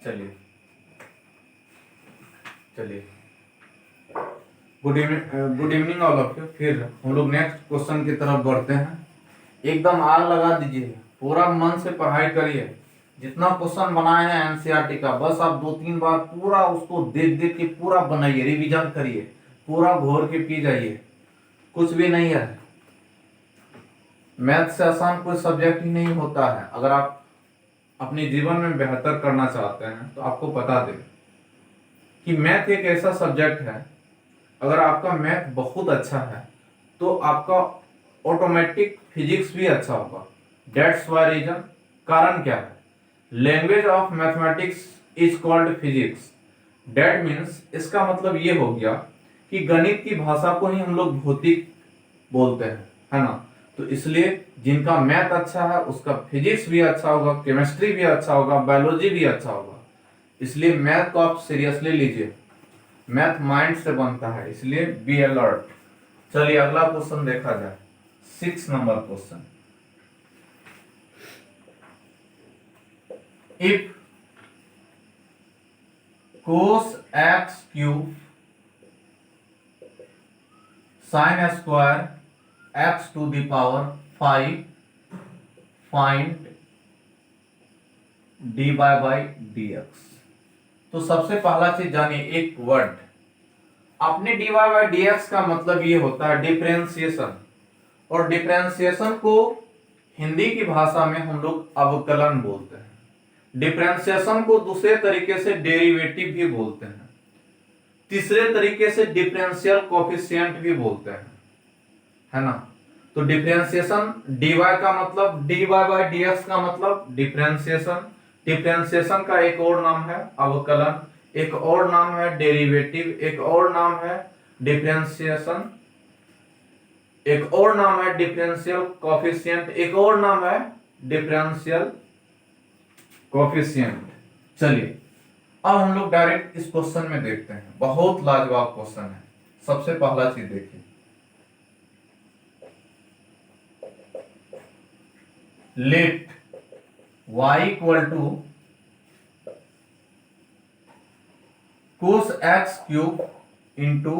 चलिए चलिए good evening all of you. फिर हम लोग नेक्स्ट क्वेश्चन की तरफ बढ़ते हैं। एकदम आग लगा दीजिए, पूरा मन से पढ़ाई करिए। जितना क्वेश्चन बनाए हैं एनसीईआरटी का, बस आप 2-3 बार पूरा उसको देख देख के पूरा बनाइए, रिवीजन करिए, पूरा घोर के पी जाइए। कुछ भी नहीं है, मैथ से आसान कोई सब्जेक्ट ही नहीं होता है। अगर आप अपने जीवन में बेहतर करना चाहते हैं तो आपको बता दें कि मैथ एक ऐसा सब्जेक्ट है, अगर आपका मैथ बहुत अच्छा है तो आपका ऑटोमेटिक फिजिक्स भी अच्छा होगा। डेट्स वाई रीजन, कारण क्या है? Language of mathematics is called physics. That means, इसका मतलब ये हो गया कि गणित की भाषा को ही हम लोग भौतिक बोलते हैं, है ना। तो इसलिए जिनका मैथ अच्छा है उसका फिजिक्स भी अच्छा होगा, केमिस्ट्री भी अच्छा होगा, बायोलॉजी भी अच्छा होगा। इसलिए मैथ को आप सीरियसली लीजिए। मैथ माइंड से बनता है, इसलिए बी अलर्ट। चलिए अगला क्वेश्चन देखा जाए। 6 number question. If cos x cube sin square x to the power 5 find dy by dx। तो सबसे पहला चीज जानिए, एक वर्ड अपने dy by dx का मतलब ये होता है डिफरेंशिएशन, और डिफरेंशिएशन को हिंदी की भाषा में हम लोग अवकलन बोलते हैं। डिफरेंशिएशन को दूसरे तरीके से डेरिवेटिव भी बोलते हैं, तीसरे तरीके से डिफरेंशियल कोएफिशिएंट भी बोलते हैं, है ना। तो डिफरेंशिएशन dy का मतलब, dy by dx का मतलब डिफरेंशिएशन। डिफरेंशिएशन का एक और नाम है अवकलन, एक और नाम है डेरिवेटिव, एक और नाम है डिफरेंशिएशन, एक और नाम है डिफरेंशियल कोएफिशिएंट, एक और नाम है डिफरेंशियल कोएफिशिएंट। चलिए अब हम लोग डायरेक्ट इस क्वेश्चन में देखते हैं। बहुत लाजवाब क्वेश्चन है। सबसे पहला चीज देखिए, let y equal to cos x cube into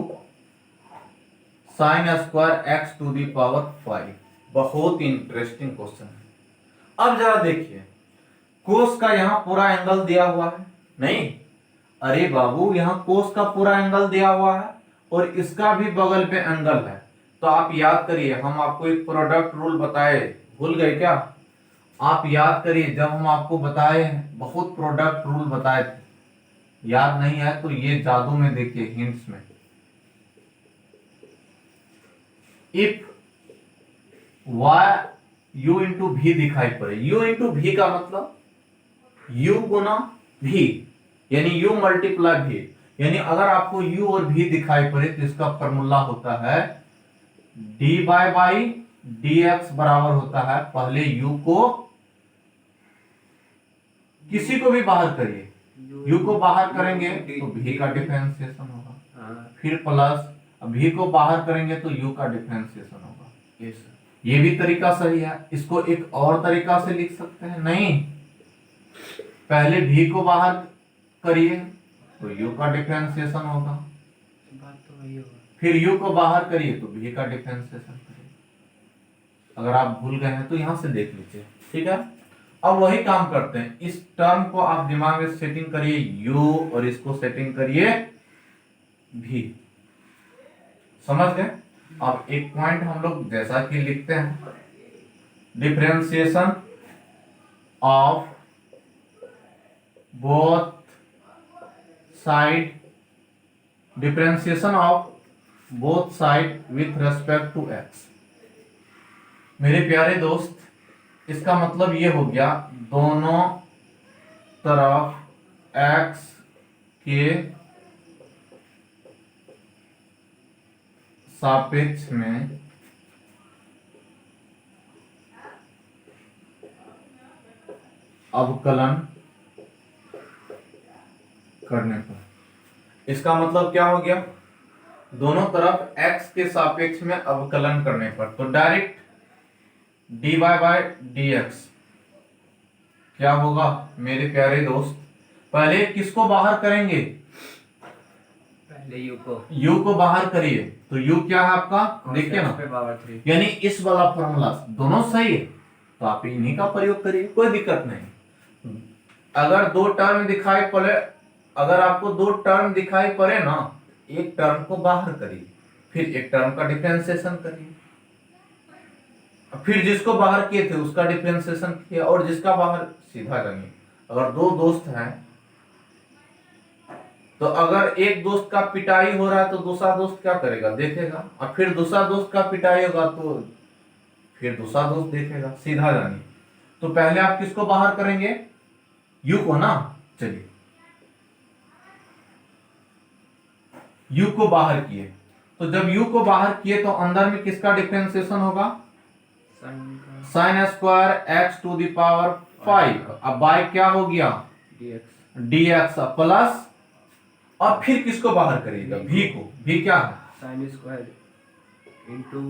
sine square x to the power 5। बहुत इंटरेस्टिंग क्वेश्चन है। अब जरा देखिए, कोस का यहां पूरा एंगल दिया हुआ है, नहीं अरे बाबू, यहां कोस का पूरा एंगल दिया हुआ है और इसका भी बगल पे एंगल है। तो आप याद करिए, हम आपको एक प्रोडक्ट रूल बताए, भूल गए क्या? आप याद करिए, जब हम आपको बताए बहुत प्रोडक्ट रूल बताए थे, याद नहीं है तो ये जादू में देखिए, हिंट्स में। इफ y u इंटू भी दिखाई पड़े, u इंटू भी का मतलब u गुना भी, यानी u मल्टीप्लाई भी, यानी अगर आपको u और v दिखाई पड़े तो इसका फॉर्मूला होता है dy बाई dx बराबर होता है, पहले u को किसी को भी बाहर करिए, u को बाहर करेंगे तो v का डिफरेंशिएशन होगा, फिर प्लस v को बाहर करेंगे तो u का डिफरेंशिएशन होगा। ये भी तरीका सही है। इसको एक और तरीका से लिख सकते हैं, नहीं पहले v को बाहर करिए तो u का डिफरेंशिएशन होगा, बात तो वही होगा, फिर u को बाहर करिए तो v का डिफरेंशिएशन करिए। अगर आप भूल गए हैं तो यहां से देख लीजिए, ठीक है। अब वही काम करते हैं, इस टर्म को आप दिमाग में सेटिंग करिए u और इसको सेटिंग करिए v। समझ गए? अब एक पॉइंट हम लोग जैसा कि लिखते हैं, differentiation of both side, differentiation of both side with respect to x। मेरे प्यारे दोस्त, इसका मतलब ये हो गया, दोनों तरफ x के सापेक्ष में अवकलन करने पर। इसका मतलब क्या हो गया? दोनों तरफ x के सापेक्ष में अवकलन करने पर, तो डायरेक्ट dy बाय dx क्या होगा मेरे प्यारे दोस्त? पहले किसको बाहर करेंगे? पहले यू को u को बाहर करिए। तो u क्या है आपका, देखिए ना, पे पावर 3। यानी इस वाला फॉर्मूला दोनों सही है, तो आप इन्हीं का प्रयोग करिए, कोई दिक्कत नहीं। अगर दो टर्म दिखाई पड़े, अगर आपको दो टर्म दिखाई पड़े ना, एक टर्म को बाहर करिए, फिर एक टर्म का डिफरेंशिएशन करिए, फिर जिसको बाहर किए थे उसका डिफरेंशिएशन किया, और जिसका बाहर सीधा जानिए। अगर दो दोस्त हैं तो अगर एक दोस्त का पिटाई हो रहा है तो दूसरा दोस्त क्या करेगा, देखेगा, और फिर दूसरा दोस्त का पिटाई होगा तो फिर दूसरा दोस्त देखेगा, सीधा जानिए। तो पहले आप किसको बाहर करेंगे, यू को ना। चलिए यू को बाहर किए, तो जब यू को बाहर किए तो अंदर में किसका डिफरेंशिएशन होगा, sine square x to the power 5। अब बाय क्या हो गया, dx प्लस, और फिर किसको बाहर करिएगा, v को। v क्या है, sine square into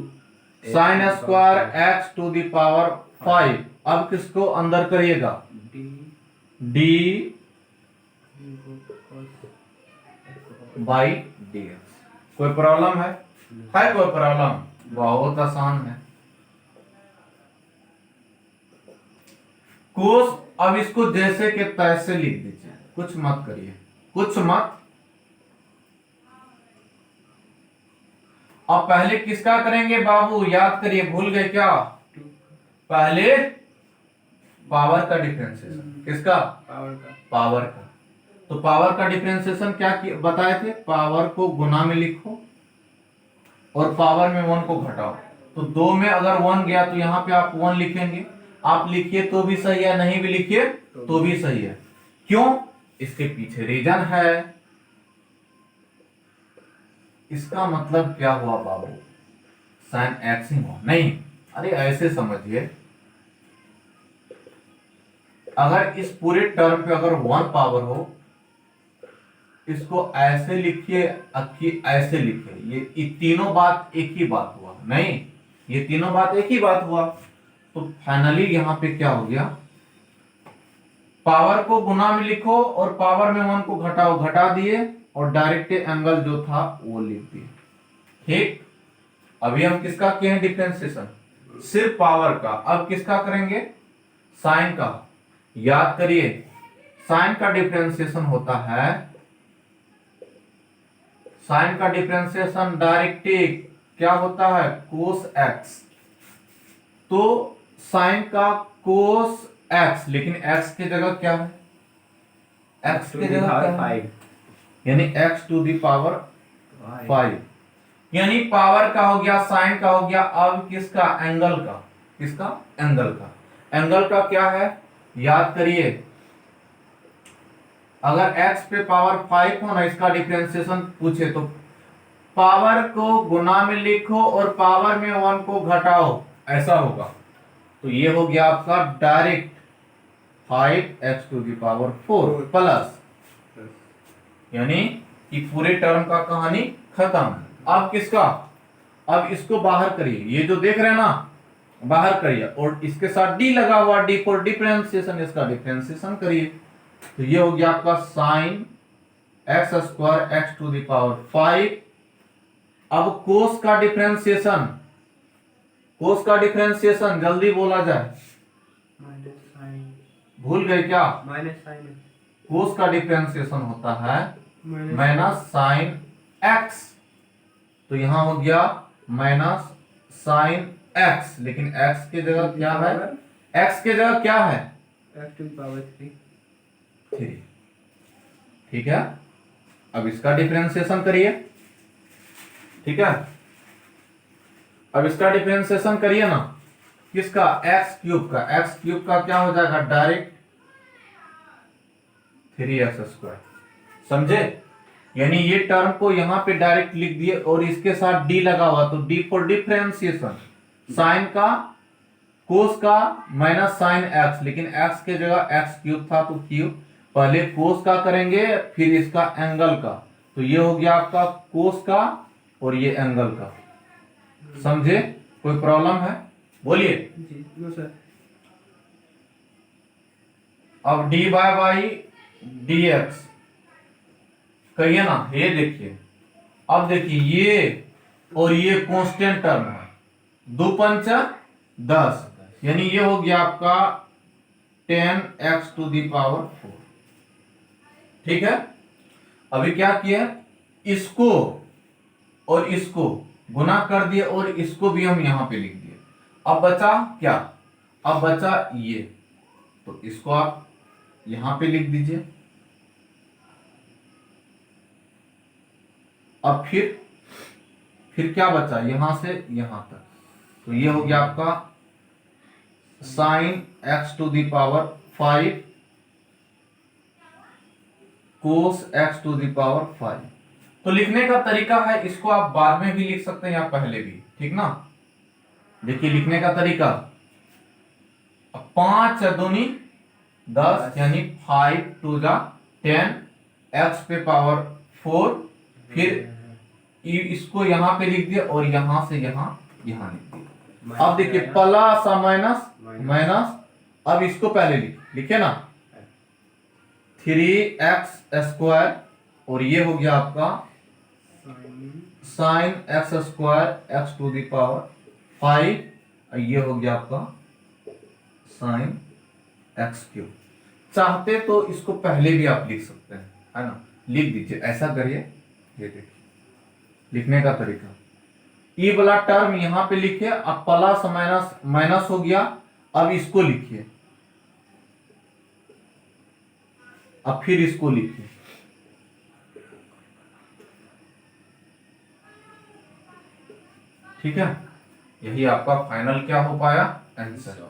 sine square x to the power 5। अब किसको अंदर करिएगा, d बाई dx। कोई प्रॉब्लम है कोई प्रॉब्लम, बहुत आसान है। कोस, अब इसको जैसे के तैसे लिख दीजिए, कुछ मत करिए, कुछ मत। अब पहले किसका करेंगे बाबू, याद करिए, भूल गए क्या, पहले पावर का डिफरेंशिएशन, किसका, पावर का। तो पावर का डिफरेंशिएशन क्या बताए थे, पावर को गुना में लिखो और पावर में 1 को घटाओ। तो 2 में अगर 1 गया तो यहाँ पे आप 1 लिखेंगे, आप लिखिए तो भी सही है, नहीं भी लिखिए तो भी सही है। क्यों, इसके पीछे रीजन है। इसका मतलब क्या हुआ बाबू, साइन एक्स ही हुआ नहीं, अरे ऐसे समझिए, अगर इस पूरे टर्म पे अगर 1 पावर हो, इसको ऐसे लिखिए, ऐसे लिखिए, ये तीनों बात एक ही बात हुआ, नहीं, ये तीनों बात एक ही बात हुआ। तो फाइनली यहां पे क्या हो गया, पावर को गुना में लिखो और पावर में 1 को घटाओ, घटा दिए और डायरेक्ट एंगल जो था वो लिख दिए। ठीक, अभी हम किसका किए हैं डिफरेंशिएशन, सिर्फ पावर का। अब किसका करेंगे, साइन का। याद करिए, साइन का डिफरेंशिएशन होता है, साइन का डिफरेंशिएशन डायरेक्ट क्या होता है, कोस एक्स। तो साइन का कोस एक्स, लेकिन एक्स की जगह क्या है, एक्स की जगह क्या है, यानी एक्स टू द पावर 5, यानी पावर का हो गया, साइन का हो गया। अब किसका, एंगल का, किसका, एंगल का। एंगल का क्या है, याद करिए, अगर x पे पावर 5 हो ना, इसका डिफरेंशिएशन पूछे तो पावर को गुना में लिखो और पावर में 1 को घटाओ, ऐसा होगा। तो ये हो गया आपका direct 5x to the power 4 plus, यानी कि पूरे टर्म का कहानी खत्म। अब किसका, अब इसको बाहर करिए, ये जो देख रहे हैं ना, बाहर करिए, और इसके साथ d लगा हुआ, d फॉर डिफरेंशिएशन, इसका डिफरेंशिएशन करिए। तो ये हो गया आपका sine x square x to the power 5। अब कोस का डिफरेंशिएशन, कोस का डिफरेंशिएशन जल्दी बोला जाए, भूल गए क्या, माइनस साइन, कोस का डिफरेंशिएशन होता है माइनस साइन एक्स। तो यहां हो गया माइनस साइन एक्स, लेकिन एक्स की जगह क्या है, एक्स की जगह क्या है, एक्स टू द पावर 3। ठीक है, अब इसका डिफरेंशिएशन करिए। ठीक है, अब इसका डिफरेंशिएशन करिए ना, किसका, एक्स क्यूब का। एक्स क्यूब का क्या हो जाएगा, डायरेक्ट 3x स्क्वायर, समझे, यानी ये टर्म को यहां पे डायरेक्ट लिख दिए और इसके साथ d लगा हुआ, तो d फॉर डिफरेंशिएशन, साइन का कोस का माइनस साइन एक्स, लेकिन x के जगह एक्स क्यूब था तो क्यूब, पहले कोस का करेंगे फिर इसका एंगल का। तो ये हो गया आपका कोस का और ये एंगल का, समझे, कोई प्रॉब्लम है, बोलिए। जी नो सर। अब dy बाई dx, कहिए ना, ये देखिए, अब देखिए ये और ये कांस्टेंट टर्म है, 2 पंचा 10, यानी ये हो गया आपका 10x⁴। ठीक है, अभी क्या किया, इसको और इसको गुना कर दिए और इसको भी हम यहां पे लिख दिए। अब बचा क्या, अब बचा ये, तो इसको आप यहां पे लिख दीजिए। अब फिर क्या बचा, यहां से यहां तक, तो ये हो गया आपका sin x⁵ cos x⁵। तो लिखने का तरीका है, इसको आप बाद में भी लिख सकते हैं या पहले भी, ठीक ना। देखिए लिखने का तरीका, 5 दूनी 10, यानी 5 2 10, x⁴, फिर इसको यहां पे लिख दिया और यहां से यहां लिख दिया। अब देखिए प्लस माइनस माइनस, अब इसको पहले लिखे ना, 3x² और ये हो गया आपका sin x² x⁵, और ये हो गया आपका sin x³। चाहते तो इसको पहले भी आप लिख सकते हैं, है ना, लिख दीजिए, ऐसा करिए। ये देखिए लिखने का तरीका, ये वाला टर्म यहां पे लिखिए, अब प्लस माइनस माइनस हो गया, अब इसको लिखिए, अब फिर इसको लिखिए। ठीक है, यही आपका फाइनल क्या हो पाया, आंसर।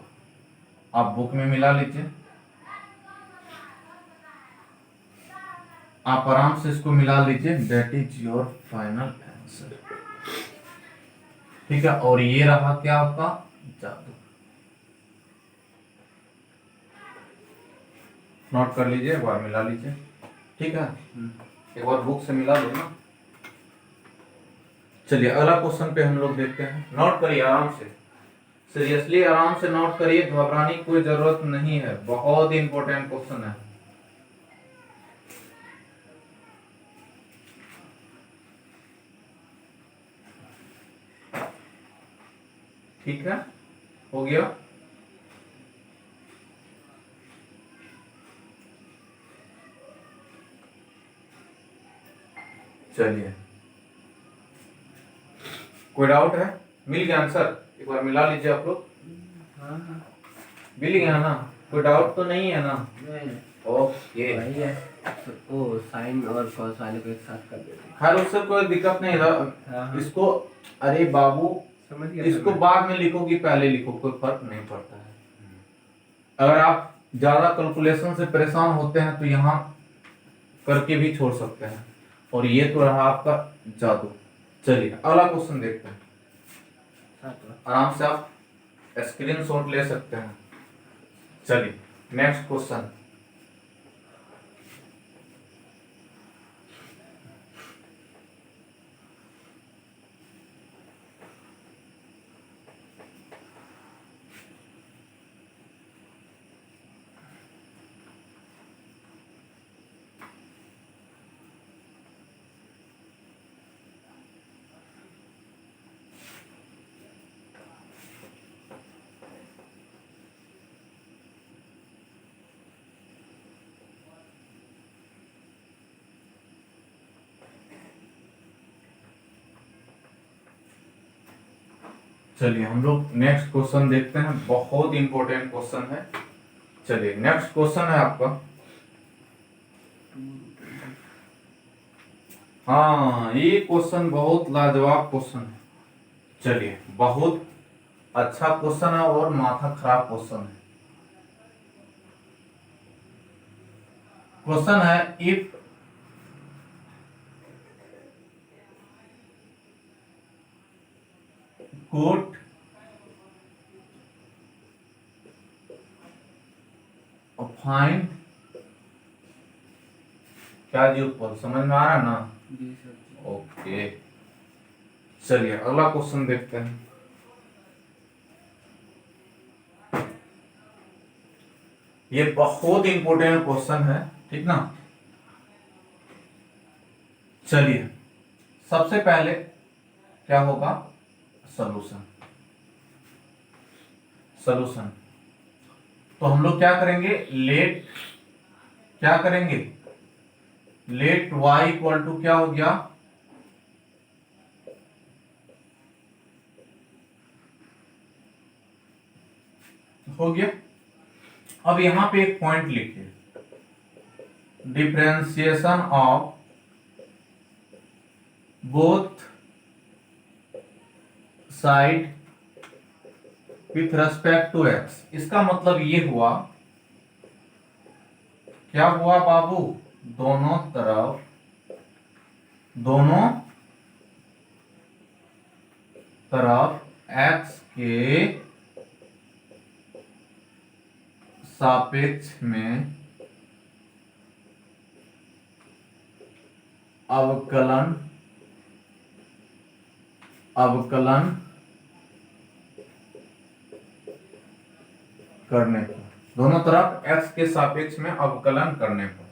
आप बुक में मिला लीजिए, आप आराम से इसको मिला लीजिए, that is your final answer. ठीक है, और ये रहा क्या आपका जादू। नोट कर लीजिए, एक बार मिला लीजिए। ठीक है, एक बार बुक से मिला दो ना। चलिए अगला क्वेश्चन पे हम लोग देखते हैं। नोट करिए आराम से, सीरियसली आराम से नोट करिए, घबराने की कोई जरूरत नहीं है, बहुत ही इंपॉर्टेंट क्वेश्चन है। ठीक है, हो गया। चलिए, कोई डाउट है, मिल गया आंसर, एक बार मिला लीजिए आप लोग। मिल गया ना, कोई डाउट तो नहीं है ना। ओके, वही है, ओ साइन और कॉस वाले को एक साथ कर देते हैं। खैर उससे कोई दिक्कत नहीं है इसको। अरे बाबू, समझ गया, इसको बाद में लिखोगी पहले लिखो, कोई फर्क नहीं पड़ता है। अगर आप ज्यादा कैलकुलेशन से परेशान होते हैं तो यहाँ करके भी छोड़ सकते हैं। और ये तो रहा आपका जादू। चलिए अगला क्वेश्चन देखते हैं, आराम से आप स्क्रीनशॉट ले सकते हैं। चलिए नेक्स्ट क्वेश्चन, चलिए हम लोग नेक्स्ट क्वेश्चन देखते हैं, बहुत इंपॉर्टेंट क्वेश्चन है। चलिए नेक्स्ट क्वेश्चन है आपका, हाँ ये क्वेश्चन बहुत लाजवाब क्वेश्चन है। चलिए बहुत अच्छा क्वेश्चन है और माथा खराब क्वेश्चन है। क्वेश्चन है, इफ कोट फाइंड, क्या जी ऊपर समझ में आ रहा है ना। जी सर। ओके, चलिए अगला क्वेश्चन देखते हैं। ये बहुत इंपॉर्टेंट क्वेश्चन है, ठीक ना। चलिए सबसे पहले क्या होगा, सॉल्यूशन। सॉल्यूशन तो हम लोग क्या करेंगे, लेट y इक्वल टू क्या हो गया, हो गया। अब यहां पे एक पॉइंट लिखिए, differentiation of both side with respect to x। इसका मतलब ये हुआ, क्या हुआ बाबू, दोनों तरफ x के सापेक्ष में अवकलन करने पर, दोनों तरफ x के सापेक्ष में अवकलन करने पर।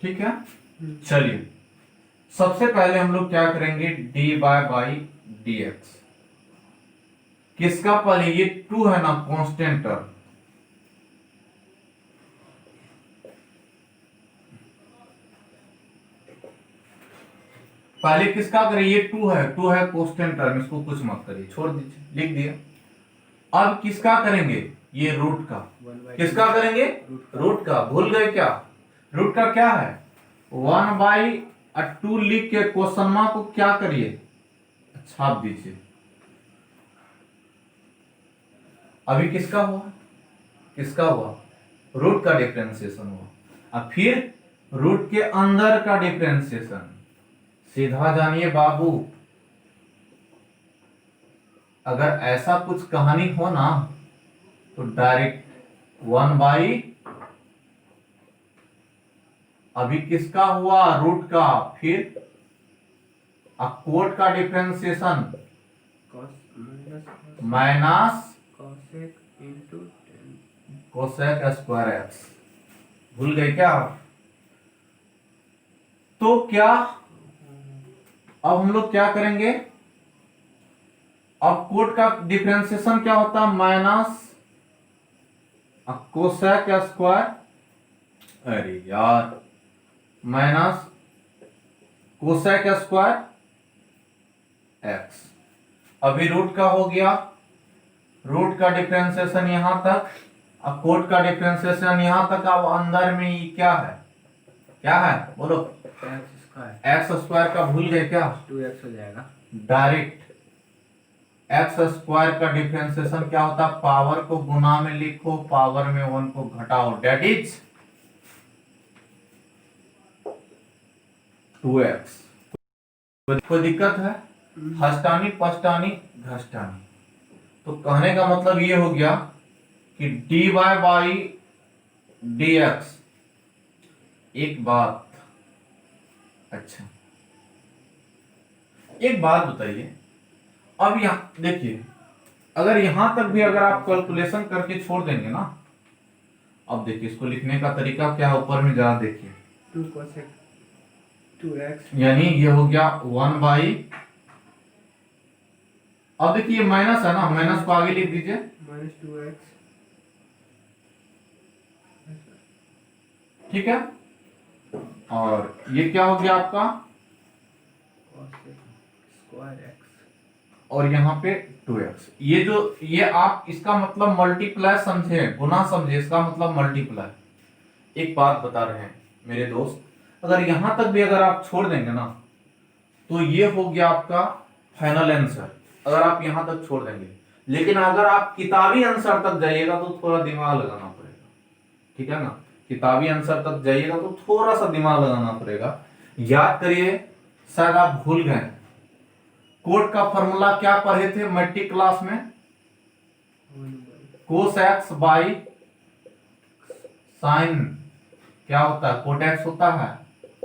ठीक है। चलिए सबसे पहले हम लोग क्या करेंगे, dy बाई dx, किसका पहले, ये 2 है ना कांस्टेंट टर्म, पहले किसका करें, ये 2 है कांस्टेंट टर्म, इसको कुछ मत करिए, छोड़ दीजिए, लिख दिया। अब किसका करेंगे, ये रूट का, किसका करेंगे, रूट का। भूल गए क्या, रूट का क्या है, 1/2 लिख के क्वेश्चन मार्क को क्या करिए, छाप दीजिए। अभी किसका हुआ, रूट का डिफरेंशिएशन हुआ। अब फिर रूट के अंदर का डिफरेंशिएशन, सीधा जानिए बाबू, अगर ऐसा कुछ कहानी हो ना तो डायरेक्ट 1/, अभी किसका हुआ, रूट का, फिर कोट का differentiation minus cosec square x. भूल गए क्या, तो क्या, अब हम लोग क्या करेंगे, अब कोट का डिफरेंशिएशन क्या होता है, माइनस कोसेक स्क्वायर, अरे यार, माइनस कोसेक स्क्वायर एक्स। अभी रूट का हो गया, रूट का डिफरेंशिएशन यहां तक, अब कोट का डिफरेंशिएशन यहां तक। अब अंदर में ये क्या है बोलो, एक्स स्क्वायर का भूल गए क्या, 2x हो जाएगा। डायरेक्ट एक्स स्क्वायर का डिफरेंशिएशन क्या होता है, पावर को गुना में लिखो, पावर में 1 को घटाओ, डेट इज 2x। कोई दिक्कत है, हस्तानी पस्तानी घस्तानी, तो कहने का मतलब ये हो गया कि dy बाई dx। एक बात, अच्छा एक बात बताइए, अब यहां देखिए, अगर यहां तक भी अगर आप कैलकुलेशन करके छोड़ देंगे ना, अब देखिए इसको लिखने का तरीका क्या है, ऊपर में जरा देखिए, 2 कोसेक 2x, यानी ये हो गया 1/, अब देखिए माइनस है ना, माइनस को आगे लिख दीजिए, -2x। ठीक है। और ये क्या हो गया आपका, स्क्वायर एक्स, और यहाँ पे 2x। ये आप इसका मतलब मल्टीप्लाई समझे, गुना समझे, इसका मतलब मल्टीप्लाई। एक बात बता रहे हैं मेरे दोस्त, अगर यहां तक भी अगर आप छोड़ देंगे ना, तो ये हो गया आपका फाइनल आंसर, अगर आप यहां तक छोड़ देंगे। लेकिन अगर आप किताबी आंसर तक जाइएगा तो थोड़ा दिमाग लगाना पड़ेगा, ठीक है ना, किताबी आंसर तक जाइएगा तो थोड़ा सा दिमाग लगाना पड़ेगा। याद करिए, शायद आप भूल गए, कोट का फॉर्मूला क्या पढ़े थे मैट्रिक क्लास में, कोस एक्स बाई साइन क्या होता है, कोट एक्स होता है।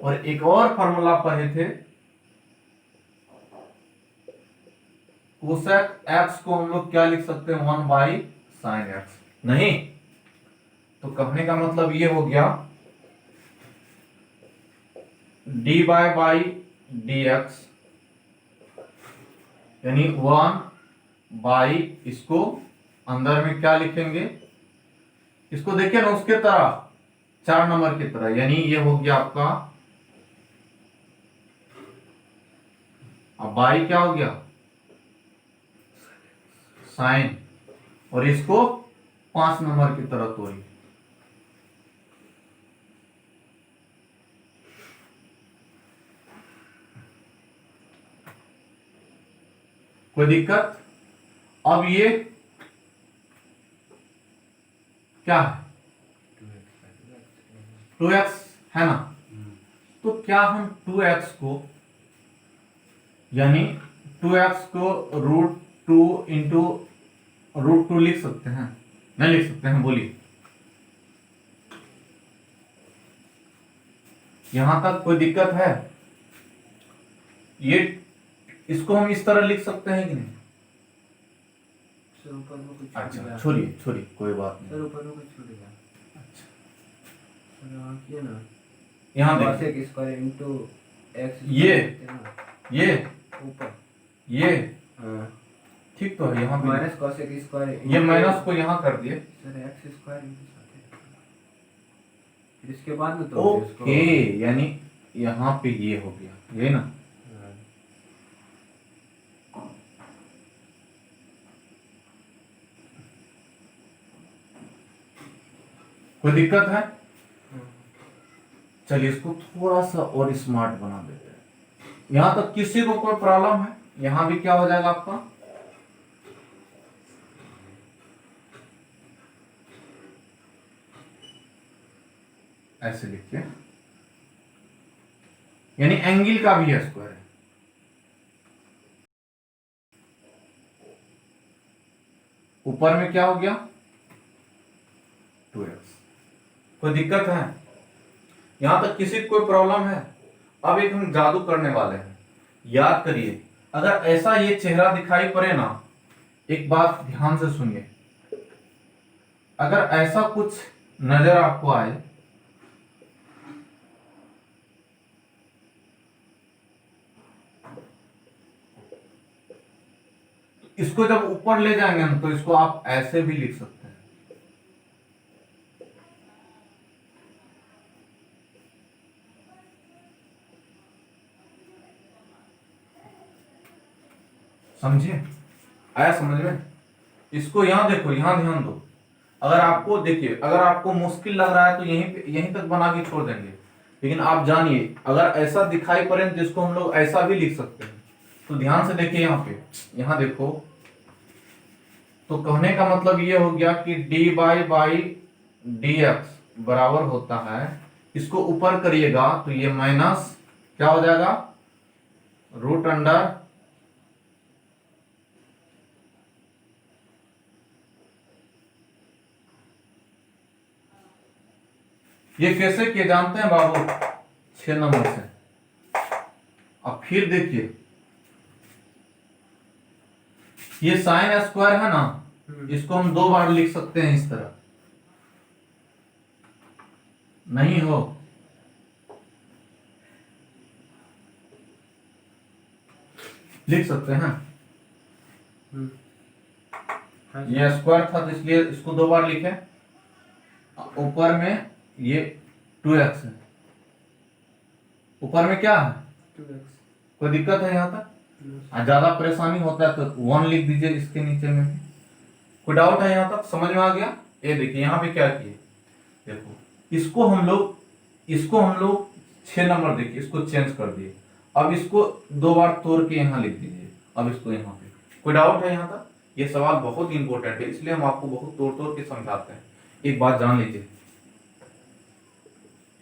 और एक और फॉर्मूला पढ़े थे, कोसेक एक्स को हम लोग क्या लिख सकते हैं, 1/sin x। नहीं, तो कहने का मतलब ये हो गया dy dx यानी 1 इसको अंदर में क्या लिखेंगे, इसको देखिए ना उसके तरह 4 नंबर की तरह, यानी ये हो गया आपका, अब बाई क्या हो गया साइन, और इसको 5 नंबर की तरह तोड़ी। कोई दिक्कत? अब ये क्या है 2x है ना, तो क्या हम 2x को यानी 2x को √2 इंटू √2 लिख सकते हैं? नहीं लिख सकते हैं, बोलिए। यहां तक कोई दिक्कत है? ये इसको हम इस तरह लिख सकते हैं कि नहीं? सर ऊपर में कुछ अच्छा छोड़िए छोड़िए, कोई बात सर नहीं। ऊपर में कुछ छूट गया। अच्छा सर यहाँ किए ना, यहाँ cos देखिए, x स्क्वायर इंटू x ये ऊपर, ये हाँ ठीक तो है, यहाँ पे माइनस cos x स्क्वायर ये माइनस को यहाँ कर दिए। सर x स्क्वायर इंटू फिर इसके बाद में तो ओके, यानी यहाँ पे ये हो गया, ये ना। कोई दिक्कत है? चलिए इसको थोड़ा सा और स्मार्ट बना देते हैं। यहां तक किसी को कोई प्रॉब्लम है? यहां भी क्या हो जाएगा आपका, ऐसे लिखिए, यानी एंगल का भी स्क्वायर है। ऊपर में क्या हो गया 2x। कोई दिक्कत है? यहां तक किसी को कोई प्रॉब्लम है? अब एक हम जादू करने वाले हैं, याद करिए। अगर ऐसा ये चेहरा दिखाई पड़े ना, एक बात ध्यान से सुनिए, अगर ऐसा कुछ नजर आपको आए, इसको जब ऊपर ले जाएंगे ना, तो इसको आप ऐसे भी लिख सकते हैं। समझे? आया समझ में? इसको यहां देखो, यहां ध्यान दो। अगर आपको देखिए, अगर आपको मुश्किल लग रहा है तो यहीं तक बना के छोड़ देंगे, लेकिन आप जानिए अगर ऐसा दिखाई पड़े तो इसको हम लोग ऐसा भी लिख सकते हैं। तो ध्यान से देखिए, यहाँ पे यहां देखो, तो कहने का मतलब ये हो गया कि dy dx बराबर होता है, इसको ऊपर करिएगा तो ये माइनस क्या हो जाएगा रूट अंडर ये कैसे किए जानते हैं बाबू? 6 नंबर से। अब फिर देखिए, ये साइन स्क्वायर है ना, इसको हम 2 बार लिख सकते हैं इस तरह, नहीं हो? लिख सकते हैं। ये स्क्वायर था तो इसलिए इसको 2 बार लिखे। ऊपर में ये 2x है, ऊपर में क्या है 2x। कोई दिक्कत है यहाँ तक? ज्यादा परेशानी होता है तो 1 लिख दीजिए इसके नीचे में भी। कोई डाउट है यहाँ तक? समझ में आ गया? ये देखिए यहाँ पे क्या किए, देखो इसको हम लोग 6 नंबर देखिए इसको चेंज कर दिए। अब इसको 2 बार तोड़ के यहाँ लिख दीजिए। अब इसको यहाँ पे कोई डाउट है यहाँ तक? ये सवाल बहुत इंपॉर्टेंट है, इसलिए हम आपको बहुत तोड़ तोड़ के समझाते हैं। एक बात जान लीजिए,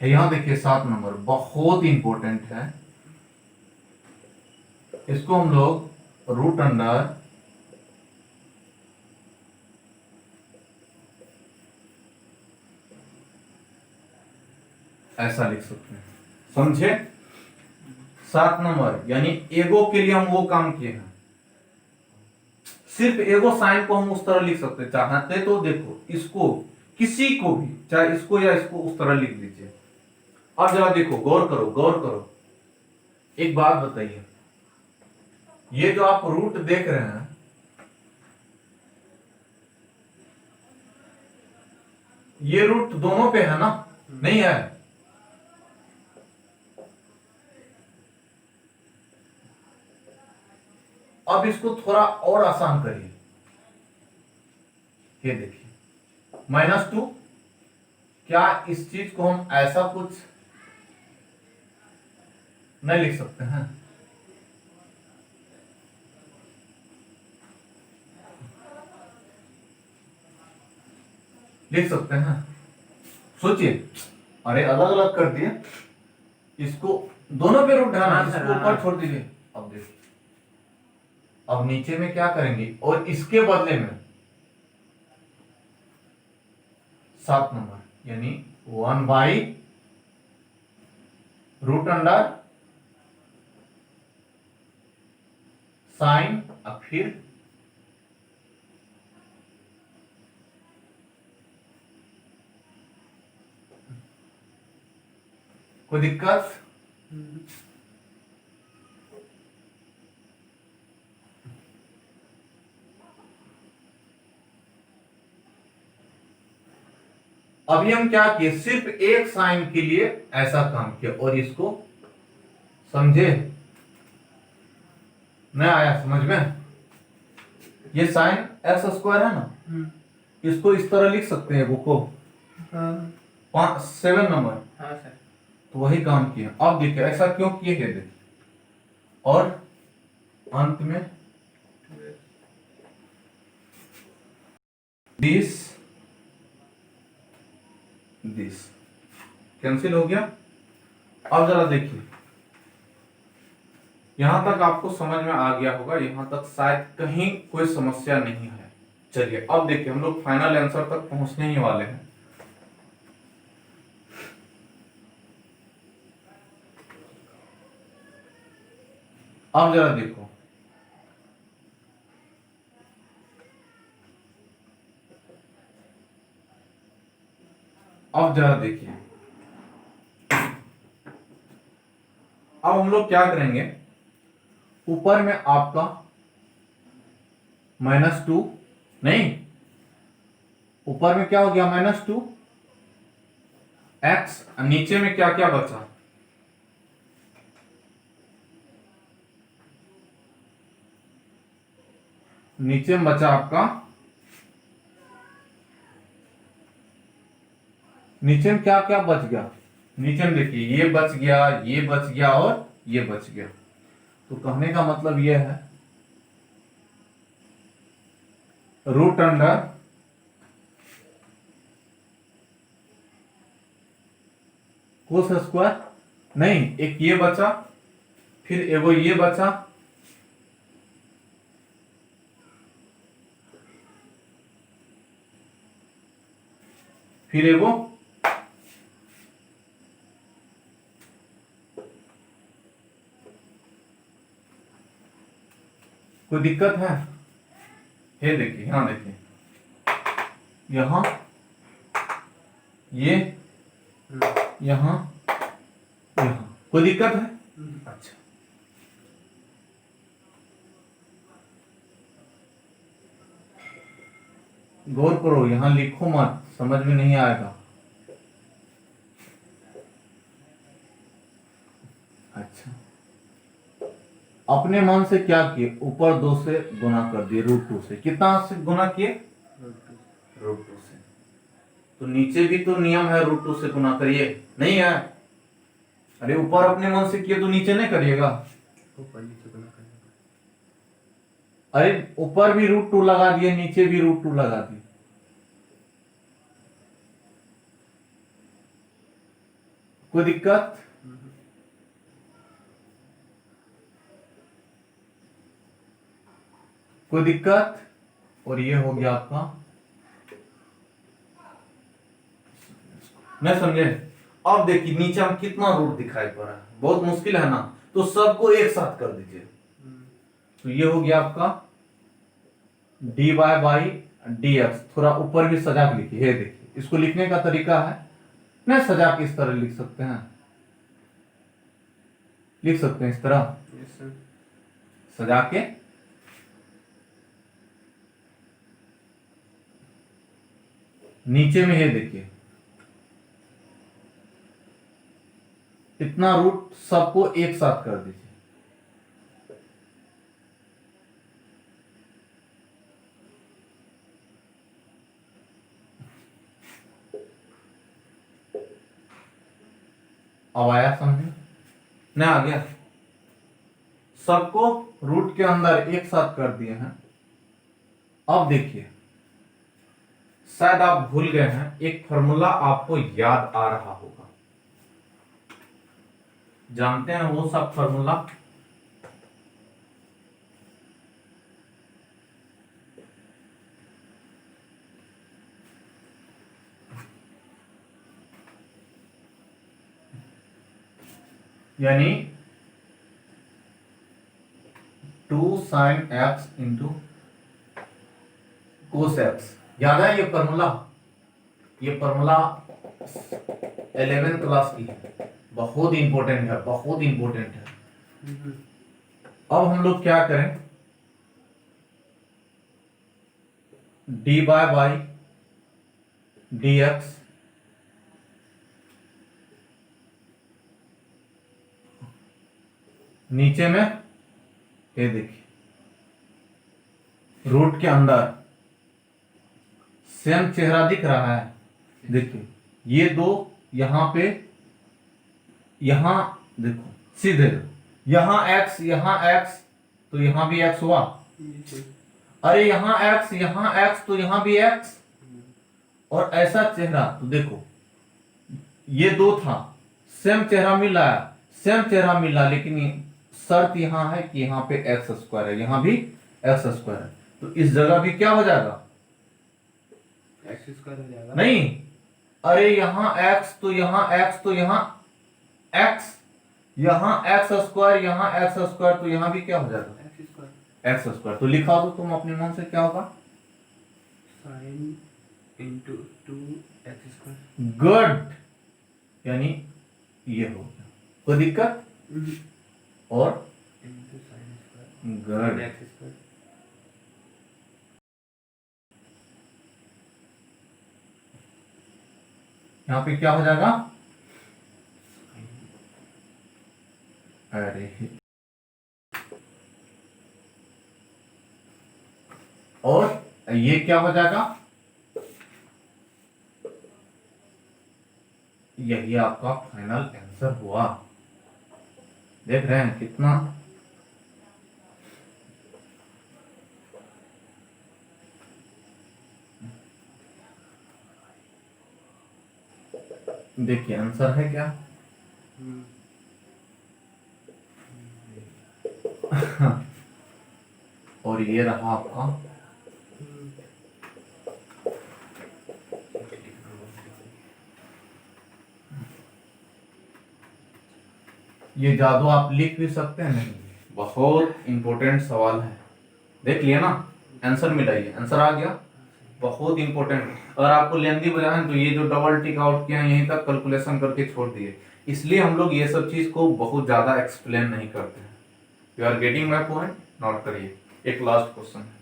यहाँ देखिए 7 नंबर बहुत इंपॉर्टेंट है, इसको हम लोग रूट अंडर ऐसा लिख सकते हैं, समझे? 7 नंबर यानी एगो के लिए हम वो काम किए हैं। सिर्फ एगो साइन को हम उस तरह लिख सकते हैं, चाहते तो देखो इसको किसी को भी, चाहे इसको या इसको, उस तरह लिख दीजिए। अब जरा देखो, गौर करो गौर करो, एक बात बताइए, ये जो आप रूट देख रहे हैं, ये रूट दोनों पे है ना, नहीं है? अब इसको थोड़ा और आसान करिए, ये देखिए -2, क्या इस चीज को हम ऐसा कुछ नहीं लिख सकते हैं? लिख सकते हैं, सोचिए। अरे अलग अलग कर दिए, इसको दोनों पे रूट ढाना, हाँ सर, इसको ऊपर छोड़ दीजिए। अब देखिए, अब नीचे में क्या करेंगे, और इसके बदले में 7 नंबर, यानी 1/√अंडर साइन, अब फिर कोई दिक्कत? अभी हम क्या किए, सिर्फ एक साइन के लिए ऐसा काम किया, और इसको समझे? नहीं आया समझ में? ये साइन x² है ना, इसको इस तरह लिख सकते हैं, बुको हाँ 7 नंबर, हाँ सर। तो वही काम किया। अब देखिए ऐसा क्यों किए है, देखिए, और अंत में दिस कैंसिल हो गया। अब जरा देखिए, यहां तक आपको समझ में आ गया होगा, यहां तक शायद कहीं कोई समस्या नहीं है। चलिए अब देखिए, हम लोग फाइनल आंसर तक पहुंचने ही वाले हैं। अब जरा देखो, अब जरा देखिए, अब हम लोग क्या करेंगे, ऊपर में आपका -2, नहीं, ऊपर में क्या हो गया, -2 x, नीचे में क्या क्या बचा, नीचे में बचा आपका, नीचे में क्या क्या बच गया, नीचे में देखिए, ये बच गया, ये बच गया, और ये बच गया। तो कहने का मतलब ये है, √अंडर cos², नहीं, एक ये बचा, फिर एगो ये बचा, फिर एगो कोई दिक्कत है? ये देखिए, यहां देखिए, यहां ये, यहां यहां, कोई दिक्कत है? अच्छा, गौर करो, यहां लिखो मत, समझ में नहीं आएगा। अच्छा, अपने मन से क्या किए, ऊपर 2 से गुना कर दिए, √2 से। कितना से गुना किए, √2 से। तो नीचे भी तो नियम है, √2 से गुना करिए, नहीं है? अरे ऊपर अपने मन से किए तो नीचे नहीं करिएगा? ऊपर नीचे गुना करना। अरे ऊपर भी √2 लगा दिए, नीचे भी √2 लगा दिए, कोई दिक्कत? कोई दिक्कत? और ये हो गया आपका, नहीं समझे? अब देखिए नीचे हम कितना रूट दिखाई पड़ रहा है, बहुत मुश्किल है ना, तो सबको एक साथ कर दीजिए। तो ये हो गया आपका dy बाई dx, थोड़ा ऊपर भी सजा के लिखिए। ये देखिए, इसको लिखने का तरीका है ना, सजा के इस तरह लिख सकते हैं, लिख सकते हैं इस तरह यस सर। सजा के। नीचे में ये देखिए, इतना रूट सबको एक साथ कर दीजिए। अब आया समझ ना, आ गया? सबको रूट के अंदर एक साथ कर दिए हैं। अब देखिए, शायद आप भूल गए हैं, एक फॉर्मूला आपको याद आ रहा होगा, जानते हैं वो सब फॉर्मूला? यानी 2 sin x into cos x, याद है ये फॉर्मूला? ये फॉर्मूला 11th क्लास की है, बहुत इंपॉर्टेंट है, बहुत इंपॉर्टेंट है। अब हम लोग क्या करें, dy बाई dx नीचे में, ये देखिए रूट के अंदर सेम चेहरा दिख रहा है। देखिए ये दो यहां पे, यहां देखो सीधे, यहां x तो यहां भी x हुआ। अरे यहां x तो यहां भी x, और ऐसा चेहरा तो देखो, ये दो था, सेम चेहरा मिला, सेम चेहरा मिला, लेकिन शर्त यहां है कि यहां पे एक्स स्क्वायर है, यहां भी एक्स स्क्वायर है, तो इस जगह भी क्या हो जाएगा, एक्स स्क्वायर हो जाएगा। नहीं, अरे यहां x तो यहां x तो यहां x, यहां एक्स स्क्वायर, यहां एक्स स्क्वायर, तो यहां भी क्या हो जाएगा, एक्स स्क्वायर। तो लिखा दो तुम अपने मन से, क्या होगा, sine into 2x square. Good, यानी ये हो गया, कोई दिक्कत? और into sine square good, x square. यहाँ पे क्या हो जाएगा, अरे और ये क्या हो जाएगा, यही आपका फाइनल आंसर हुआ। देख रहे हैं कितना, देखिए आंसर है क्या। और ये रहा आपका, ये जादू आप लिख भी सकते हैं, नहीं, बहुत इंपॉर्टेंट सवाल है। देख लिया ना, आंसर मिला, ये आंसर आ गया, बहुत इंपॉर्टेंट। अगर आपको लेंदी बना है तो ये जो डबल टिक आउट किया यहीं तक कैलकुलेशन करके छोड़ दिए, इसलिए हम लोग ये सब चीज को बहुत ज्यादा एक्सप्लेन नहीं करते हैं। You are getting my point, note करिए। एक लास्ट क्वेश्चन है,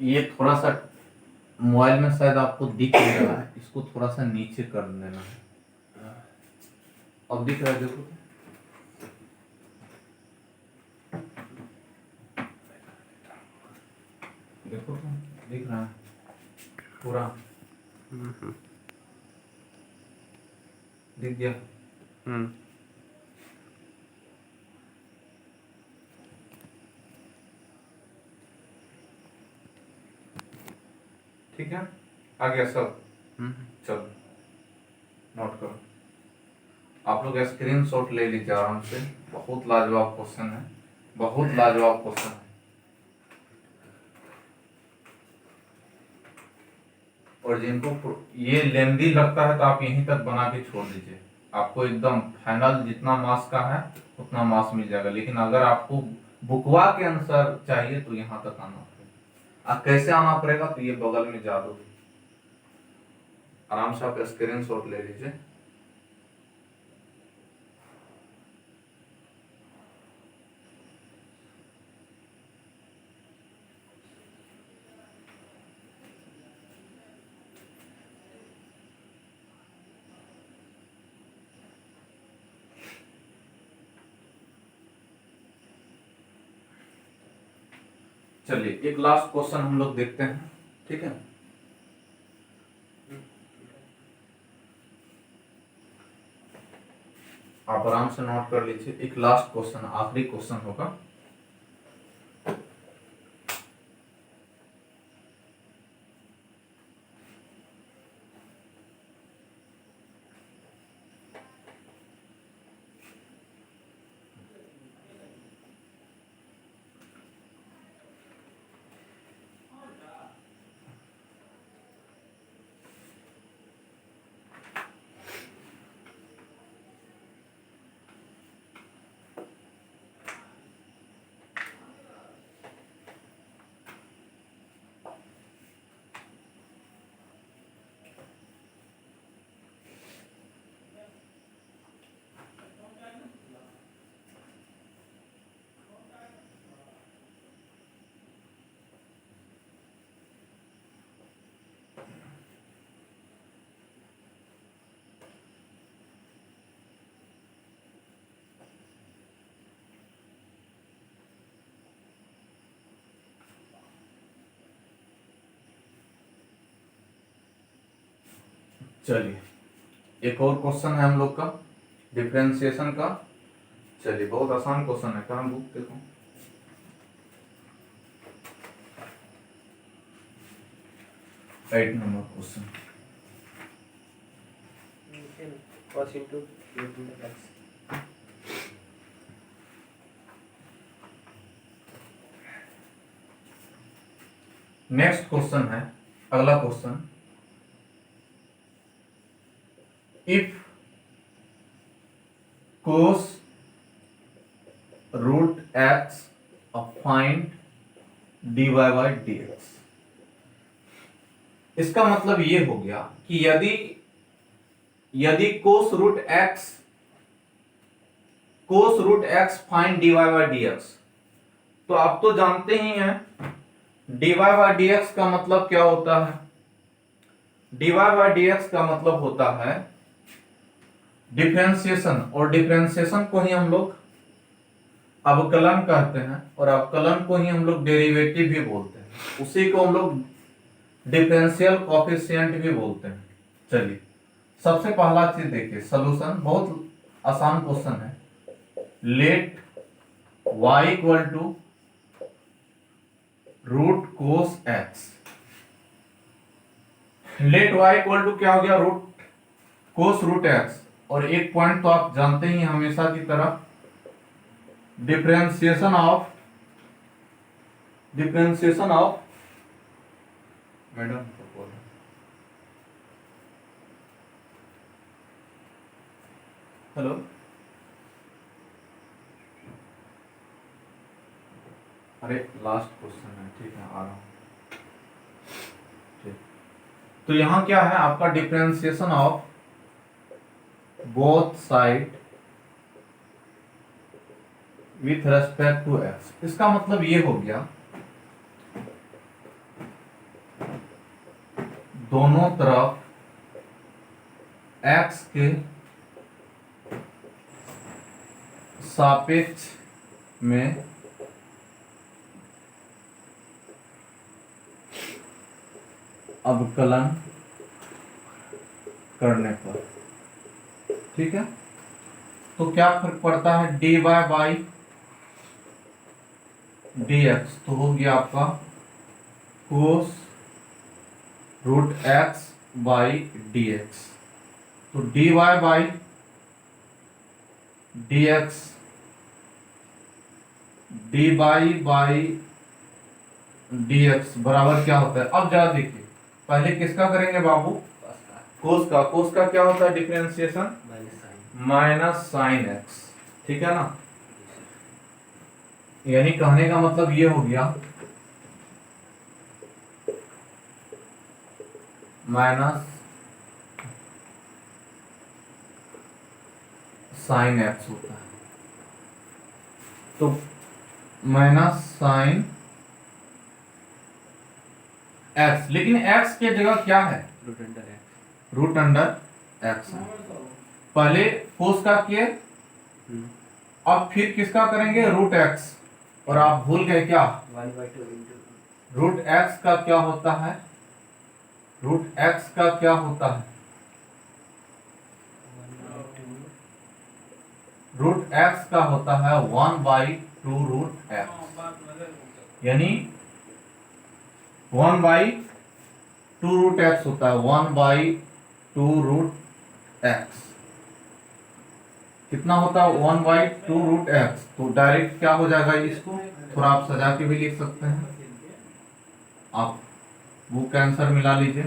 ये थोड़ा सा मोबाइल में शायद आपको दिख नहीं रहा है, इसको थोड़ा सा नीचे कर देना है। अब दिख रहा है, देखो देखो तो, दिख रहा है पूरा, दिख गया। ठीक है, आ गया सब। चलो नोट करो, आप लोग स्क्रीन शॉट ले लीजिए आराम से। बहुत लाजवाब क्वेश्चन है, बहुत लाजवाब क्वेश्चन है। और जिनको ये लेंदी लगता है तो आप यहीं तक बना के छोड़ दीजिए, आपको एकदम फाइनल जितना मार्क्स का है उतना मार्क्स मिल जाएगा। लेकिन अगर आपको बुकवा के आंसर चाहिए तो यहाँ तक आना पड़ेगा। अब कैसे आना पड़ेगा, तो ये बगल में जादू, आराम से आप स्क्रीन शॉट ले लीजिए। चलिए एक लास्ट क्वेश्चन हम लोग देखते हैं, ठीक है। आप आराम से नोट कर लीजिए, एक लास्ट क्वेश्चन, आखिरी क्वेश्चन होगा। चलिए एक और क्वेश्चन है हम लोग का डिफरेंशिएशन का। चलिए बहुत आसान क्वेश्चन है, कहाँ बुक देखो। 8 number question. cos into root into x. Next question है, अगला question, if cos root x find dy by dx। इसका मतलब ये हो गया कि यदि cos root x find dy by dx, तो आप तो जानते ही हैं dy by dx का मतलब क्या होता है। dy by dx का मतलब होता है डिफरेंशिएशन, और डिफरेंशिएशन को ही हम लोग अवकलन कहते हैं, और अवकलन को ही हम लोग डेरिवेटिव भी बोलते हैं, उसी को हम लोग डिफरेंशियल कोएफिशिएंट भी बोलते हैं। चलिए सबसे पहला चीज देखिए, सॉल्यूशन बहुत आसान क्वेश्चन है। Let y equal to root cos x। Let y equal to क्या हो गया, रूट कोस रूट x। और एक पॉइंट तो आप जानते ही हमेशा की तरह, डिफरेंशिएशन ऑफ मैडम हेलो, अरे लास्ट क्वेश्चन है, ठीक है आ रहा हूं। ठीक, तो यहां क्या है आपका, differentiation of both side with respect to x। इसका मतलब ये हो गया दोनों तरफ x के सापेक्ष में अवकलन करने पर, ठीक है। तो क्या फर्क पड़ता है, dy बाई dx, तो हो गया आपका कोस रूट x बाई dx। तो dy by dx dy by dx बराबर क्या होता है, अब जरा देखिए, पहले किसका करेंगे बाबू, cos का कोस का क्या होता है differentiation, minus sine. Minus sine x, ठीक है ना। यानी कहने का मतलब ये हो गया माइनस साइन एक्स होता है, तो माइनस साइन एक्स, लेकिन एक्स के जगह क्या है, root under x. Root under x है। पहले कोस का किए, अब फिर किसका करेंगे, रूट एक्स, और आप भूल गए क्या, 1/2 इंटू रूट एक्स का क्या होता है, रूट एक्स का क्या होता है, रूट एक्स का होता है 1/2 रूट एक्स, यानी 1/2 रूट एक्स होता है, 1/2 रूट एक्स कितना होता है, 1/2 रूट एक्स। तो डायरेक्ट क्या हो जाएगा, इसको थोड़ा आप सजा के भी लिख सकते हैं, आप बुक का आंसर मिला लीजिए,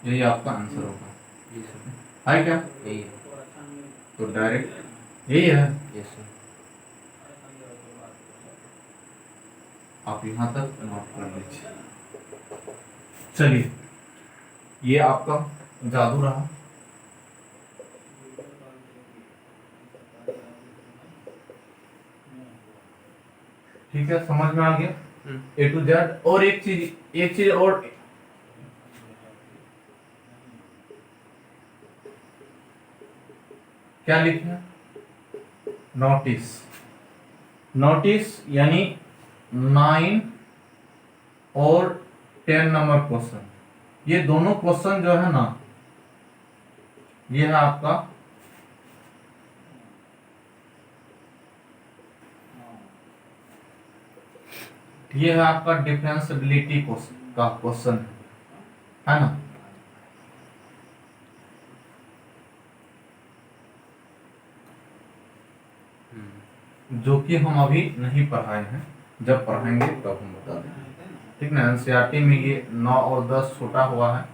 यही आपका आंसर होगा, जी सर, है क्या, यही है। तो डायरेक्ट यही है, यस सर। आप यहाँ तक नोट कर लीजिए। चलिए, ये आपका जादू रहा, ठीक है, समझ में आ गया ए टू जेड। और एक चीज और, क्या लिखे, नोटिस, नोटिस यानी 9 और 10 नंबर क्वेश्चन, ये दोनों क्वेश्चन जो है ना, ये है आपका ये है आपका डिफरेंशिएबिलिटी का क्वेश्चन, है ना। जो कि हम अभी नहीं पढ़ाए हैं, जब पढ़ाएंगे तब हम बता देंगे, ठीक ना। एनसीईआरटी में ये 9 और 10 छोटा हुआ है,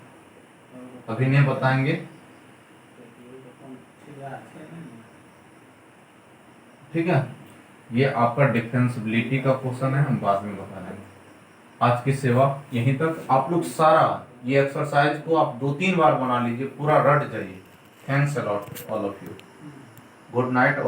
अभी नहीं बताएंगे, ठीक है। ये आपका डिफरेंशिएबिलिटी का क्वेश्चन है, हम बाद में बता देंगे। आज की सेवा यहीं तक, आप लोग सारा ये एक्सरसाइज को आप 2-3 बार बना लीजिए, पूरा रट जाइए। Thanks a lot all of you, good night.